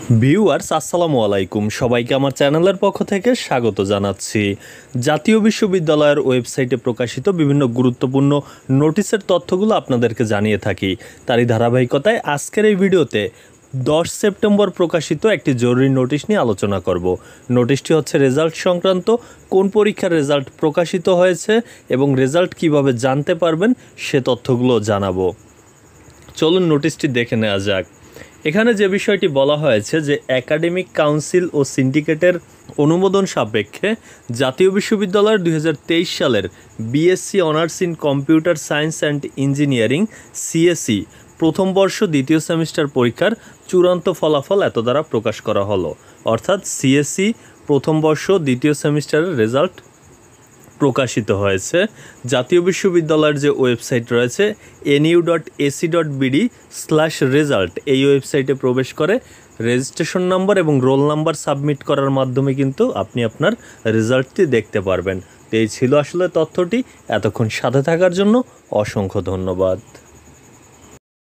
Viewers আসসালামু আলাইকুম, সবাইকে আমার চ্যানেলের পক্ষ থেকে স্বাগত জানাচ্ছি। জাতীয় বিশ্ববিদ্যালয়ের ওয়েবসাইটে প্রকাশিত বিভিন্ন গুরুত্বপূর্ণ নোটিশের তথ্যগুলো আপনাদেরকে জানিয়ে থাকি। তারই ধারাবাহিকতায় আজকের এই ভিডিওতে 10 সেপ্টেম্বর প্রকাশিত একটি জরুরি নোটিশ নিয়ে আলোচনা করব। নোটিশটি হচ্ছে রেজাল্ট সংক্রান্ত, কোন পরীক্ষার রেজাল্ট প্রকাশিত হয়েছে এবং রেজাল্ট কিভাবে জানতে পারবেন সে তথ্যগুলো জানাবো। চলুন নোটিশটি দেখে নেওয়া যাক। এখানে যে বিষয়টি বলা হয়েছে যে একাডেমিক কাউন্সিল ও সিন্ডিকেটের অনুমোদন সাপেক্ষে জাতীয় বিশ্ববিদ্যালয়ের 2023 সালের BSc honours in computer science and engineering CSC প্রথম বর্ষ দ্বিতীয় সেমিস্টার পরীক্ষার চূড়ান্ত ফলাফল এত দ্বারা প্রকাশ করা হলো। অর্থাৎ সিএসসি প্রথম বর্ষ দ্বিতীয় সেমিস্টারের রেজাল্ট প্রকাশিত হয়েছে। জাতীয় বিশ্ববিদ্যালয়ের যে ওয়েবসাইট রয়েছে nu.ac.bd/result এই ওয়েবসাইটে প্রবেশ করে রেজিস্ট্রেশন নাম্বার এবং রোল নাম্বার সাবমিট করার মাধ্যমে কিন্তু আপনি আপনার রেজাল্টটি দেখতে পারবেন। তো এই ছিল আসলে তথ্যটি। এতক্ষণ সাথে থাকার জন্য অসংখ্য ধন্যবাদ।